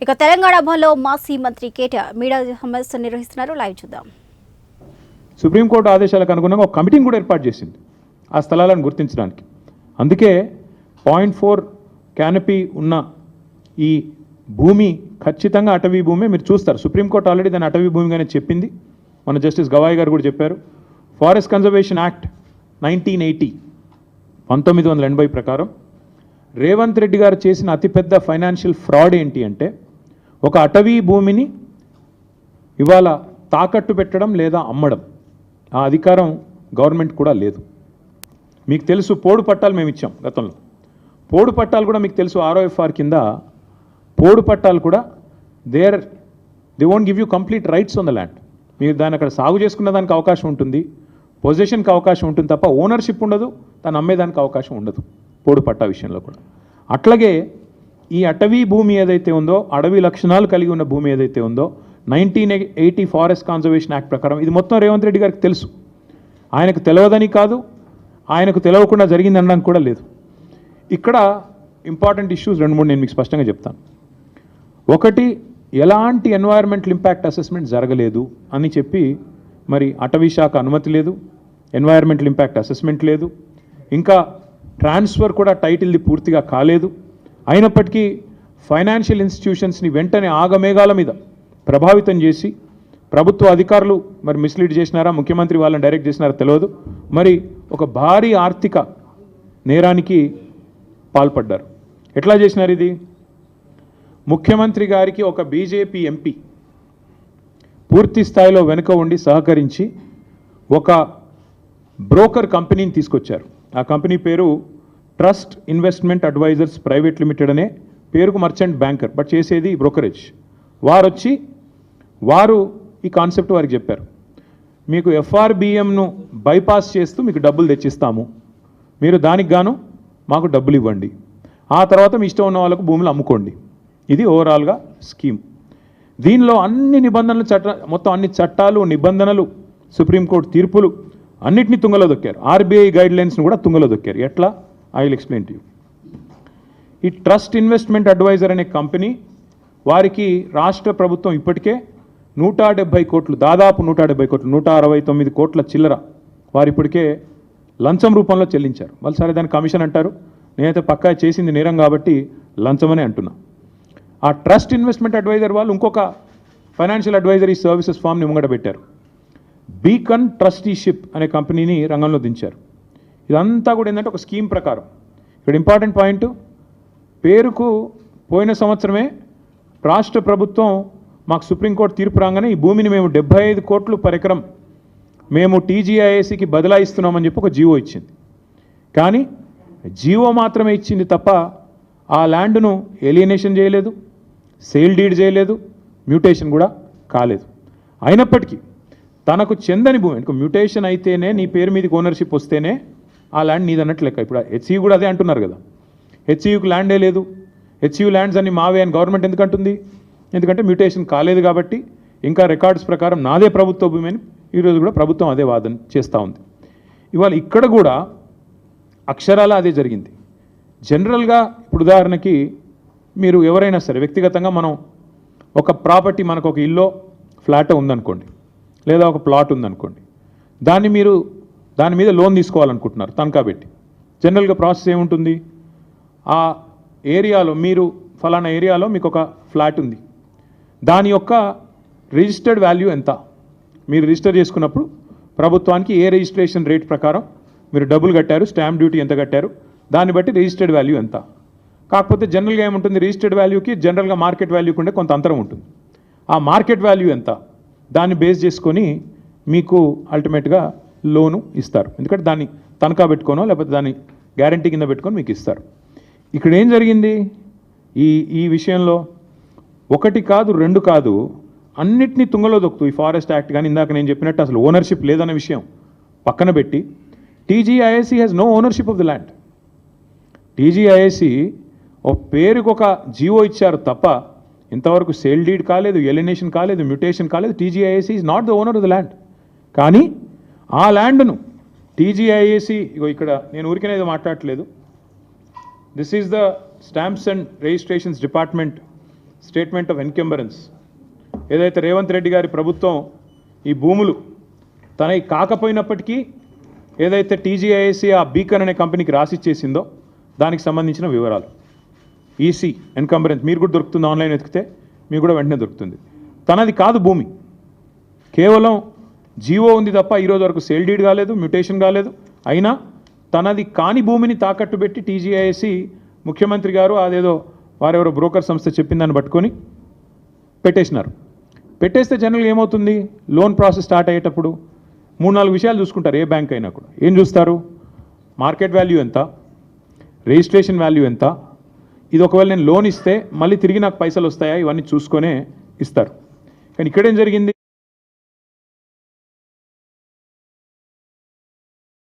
ఇక తెలంగాణ భవన్లో మాజీ మంత్రి కేటీఆర్ మీడియా సమావేశం నిర్వహిస్తున్నారు. లైవ్ చూద్దాం. సుప్రీంకోర్టు ఆదేశాలకు అనుగుణంగా ఒక కమిటీని కూడా ఏర్పాటు చేసింది ఆ స్థలాలను గుర్తించడానికి. అందుకే 0.4 క్యానపీ ఉన్న ఈ భూమి ఖచ్చితంగా అటవీ భూమి. మీరు చూస్తారు సుప్రీంకోర్టు ఆల్రెడీ దాన్ని అటవీ భూమిగానే చెప్పింది. మన జస్టిస్ గవాయ్ గారు కూడా చెప్పారు. ఫారెస్ట్ కన్జర్వేషన్ యాక్ట్ 1980 ప్రకారం రేవంత్ రెడ్డి గారు చేసిన అతిపెద్ద ఫైనాన్షియల్ ఫ్రాడ్ ఏంటి అంటే ఒక అటవీ భూమిని ఇవాళ తాకట్టు పెట్టడం లేదా అమ్మడం. ఆ అధికారం గవర్నమెంట్ కూడా లేదు. మీకు తెలుసు పోడు పట్టాలు మేము ఇచ్చాం గతంలో. పోడు పట్టాలు కూడా మీకు తెలుసు ROFR కింద పోడు పట్టాలు కూడా they won't give you complete rights on the land. మీరు దాన్ని అక్కడ సాగు చేసుకున్న దానికి అవకాశం ఉంటుంది, పొజిషన్కి అవకాశం ఉంటుంది తప్ప ఓనర్షిప్ ఉండదు, దాన్ని అమ్మేదానికి అవకాశం ఉండదు పోడు పట్టా విషయంలో కూడా. అట్లాగే ఈ అటవీ భూమి ఏదైతే ఉందో, అడవి లక్షణాలు కలిగి ఉన్న భూమి ఏదైతే ఉందో 1980 ఫారెస్ట్ కన్జర్వేషన్ యాక్ట్ ప్రకారం ఇది మొత్తం రేవంత్ రెడ్డి గారికి తెలుసు. ఆయనకు తెలియదని కాదు, ఆయనకు తెలియకుండా జరిగింది అనడానికి కూడా లేదు. ఇక్కడ ఇంపార్టెంట్ ఇష్యూస్ 2-3 నేను మీకు స్పష్టంగా చెప్తాను. ఒకటి, ఎలాంటి ఎన్వైరన్మెంటల్ ఇంపాక్ట్ అసెస్మెంట్ జరగలేదు అని చెప్పి మరి అటవీ శాఖ అనుమతి లేదు, ఎన్వైరన్మెంటల్ ఇంపాక్ట్ అసెస్మెంట్ లేదు, ఇంకా ట్రాన్స్ఫర్ కూడా టైటిల్ది పూర్తిగా కాలేదు. అయినప్పటికీ ఫైనాన్షియల్ ఇన్స్టిట్యూషన్స్ని వెంటనే ఆగమేఘాల మీద ప్రభావితం చేసి ప్రభుత్వ అధికారులు మరి మిస్లీడ్ చేసినారా, ముఖ్యమంత్రి వాళ్ళని డైరెక్ట్ చేసినారా తెలియదు, మరి ఒక భారీ ఆర్థిక నేరానికి పాల్పడ్డారు. ఎట్లా చేసినారు ఇది? ముఖ్యమంత్రి గారికి ఒక బీజేపీ ఎంపీ పూర్తి స్థాయిలో వెనుక ఉండి సహకరించి ఒక బ్రోకర్ కంపెనీని తీసుకొచ్చారు. ఆ కంపెనీ పేరు Trust Investment Advisers Private Limited అనే పేరుకు మర్చెంట్ బ్యాంకర్, బట్ చేసేది బ్రోకరేజ్. వారు ఈ కాన్సెప్ట్ వారికి చెప్పారు, మీకు FRBMను బైపాస్ చేస్తూ మీకు డబ్బులు తెచ్చిస్తాము, మీరు దానికి గాను మాకు డబ్బులు ఇవ్వండి, ఆ తర్వాత మీ ఇష్టం ఉన్న వాళ్ళకు భూములు అమ్ముకోండి. ఇది ఓవరాల్గా స్కీమ్. దీనిలో అన్ని నిబంధనలు మొత్తం అన్ని చట్టాలు నిబంధనలు సుప్రీంకోర్టు తీర్పులు అన్నిటినీ తుంగలో దొక్కారు. RBI గైడ్లైన్స్ను కూడా తుంగలో దొక్కారు. ఎట్లా? I will explain to you. ఈ ట్రస్ట్ ఇన్వెస్ట్మెంట్ అడ్వైజర్ అనే కంపెనీ వారికి రాష్ట్ర ప్రభుత్వం ఇప్పటికే 170 కోట్లు, దాదాపు 170 కోట్లు, 169 కోట్ల చిల్లర వారు ఇప్పటికే లంచం రూపంలో చెల్లించారు. వాళ్ళు సరే దాన్ని కమిషన్ అంటారు, నేనైతే పక్కా చేసింది నేరం కాబట్టి లంచమనే అంటున్నా. ఆ ట్రస్ట్ ఇన్వెస్ట్మెంట్ అడ్వైజర్ వాళ్ళు ఇంకొక ఫైనాన్షియల్ అడ్వైజరీ సర్వీసెస్ ఫామ్ని ముంగట పెట్టారు. బీకన్ ట్రస్టీషిప్ అనే కంపెనీని రంగంలో దించారు. ఇదంతా కూడా ఏంటంటే ఒక స్కీమ్ ప్రకారం. ఇక్కడ ఇంపార్టెంట్ పాయింట్, పేరుకు పోయిన సంవత్సరమే రాష్ట్ర ప్రభుత్వం మాకు సుప్రీంకోర్టు తీర్పు రాగానే ఈ భూమిని మేము 75 కోట్లు పర్ ఎకరం మేము TGIACకి బదలాయిస్తున్నామని చెప్పి ఒక జీవో ఇచ్చింది. కానీ జీవో మాత్రమే ఇచ్చింది తప్ప ఆ ల్యాండ్ను ఏలియనేషన్ చేయలేదు, సేల్ డీడ్ చేయలేదు, మ్యూటేషన్ కూడా కాలేదు. అయినప్పటికీ తనకు చెందని భూమి, ఇంకా మ్యూటేషన్ అయితేనే నీ పేరు మీదకి ఓనర్షిప్ వస్తేనే ఆ ల్యాండ్ నీదన్నట్టు లెక్క. ఇప్పుడు HCU కూడా అదే అంటున్నారు కదా, HCUకి ల్యాండే లేదు, HCU ల్యాండ్స్ అన్ని మావే అని గవర్నమెంట్ ఎందుకు అంటుంది? ఎందుకంటే మ్యూటేషన్ కాలేదు కాబట్టి ఇంకా రికార్డ్స్ ప్రకారం నాదే ప్రభుత్వ భూమి అని ఈరోజు కూడా ప్రభుత్వం అదే వాదన చేస్తూ ఉంది. ఇవాళ ఇక్కడ కూడా అక్షరాల అదే జరిగింది. జనరల్గా ఇప్పుడు ఉదాహరణకి మీరు ఎవరైనా సరే వ్యక్తిగతంగా మనం ఒక ప్రాపర్టీ, మనకు ఒక ఇల్లో ఫ్లాట్ ఉందనుకోండి, లేదా ఒక ప్లాట్ ఉందనుకోండి, దాని మీద లోన్ తీసుకోవాలనుకుంటున్నారు తనఖా పెట్టి. జనరల్గా ప్రాసెస్ ఏముంటుంది? ఆ ఏరియాలో మీరు ఫలానా ఏరియాలో మీకు ఒక ఫ్లాట్ ఉంది, దాని యొక్క రిజిస్టర్డ్ వాల్యూ ఎంత, మీరు రిజిస్టర్ చేసుకున్నప్పుడు ప్రభుత్వానికి ఏ రిజిస్ట్రేషన్ రేట్ ప్రకారం మీరు డబ్బులు కట్టారు, స్టాంప్ డ్యూటీ ఎంత కట్టారు, దాన్ని బట్టి రిజిస్టర్డ్ వాల్యూ ఎంత. కాకపోతే జనరల్గా ఏముంటుంది, రిజిస్టర్డ్ వాల్యూకి జనరల్గా మార్కెట్ వాల్యూకి ఉండే కొంత అంతరం ఉంటుంది. ఆ మార్కెట్ వాల్యూ ఎంత, దాన్ని బేస్ చేసుకొని మీకు అల్టిమేట్గా లోను ఇస్తారు. ఎందుకంటే దాన్ని తనఖా పెట్టుకోనో లేకపోతే దాన్ని గ్యారంటీ కింద పెట్టుకొని మీకు ఇస్తారు. ఇక్కడ ఏం జరిగింది ఈ విషయంలో? 1 కాదు 2 కాదు, అన్నిటినీ తుంగలో దొక్కుతూ ఈ ఫారెస్ట్ యాక్ట్ కానీ ఇందాక నేను చెప్పినట్టు అసలు ఓనర్షిప్ లేదన్న విషయం పక్కన పెట్టి TGIAC has no ownership of the land. TGIAC ఒక పేరుకు ఒక జీవో ఇచ్చారు తప్ప ఇంతవరకు సేల్ డీడ్ కాలేదు, ఎలినేషన్ కాలేదు, మ్యూటేషన్ కాలేదు. TGIAC is not the owner of the land. కానీ ఆ ల్యాండ్ను TGIAC, ఇగో ఇక్కడ నేను ఊరికనేది మాట్లాడట్లేదు, this is the stamps and registrations department statement of encumbrance ఏదైతే రేవంత్ రెడ్డి గారి ప్రభుత్వం ఈ భూములు తనవి కాకపోయినప్పటికీ ఏదైతే టీజీఐఏసీ ఆ బీకన్ అనే కంపెనీకి రాసిచ్చేసిందో దానికి సంబంధించిన వివరాలు ఈసీ ఎన్కంబరెన్స్ మీరు కూడా దొరుకుతుంది, ఆన్లైన్ వెతికితే మీకు కూడా వెంటనే దొరుకుతుంది. తనది కాదు భూమి, కేవలం జీవో ఉంది తప్ప ఈరోజు వరకు సేల్ డీడ్ కాలేదు, మ్యూటేషన్ కాలేదు. అయినా తనది కాని భూమిని తాకట్టు పెట్టి టీజీఐఏసీ ముఖ్యమంత్రి గారు అదేదో వారెవరో బ్రోకర్ సంస్థ చెప్పిందని పట్టుకొని పెట్టేసినారు. పెట్టేస్తే జనరల్గా ఏమవుతుంది, లోన్ ప్రాసెస్ స్టార్ట్ అయ్యేటప్పుడు 3-4 విషయాలు చూసుకుంటారు. ఏ బ్యాంక్ అయినా కూడా ఏం చూస్తారు, మార్కెట్ వాల్యూ ఎంత, రిజిస్ట్రేషన్ వాల్యూ ఎంత, ఇది ఒకవేళ నేను లోన్ ఇస్తే మళ్ళీ తిరిగి నాకు పైసలు వస్తాయా, ఇవన్నీ చూసుకొనే ఇస్తారు. కానీ ఇక్కడేం జరిగింది,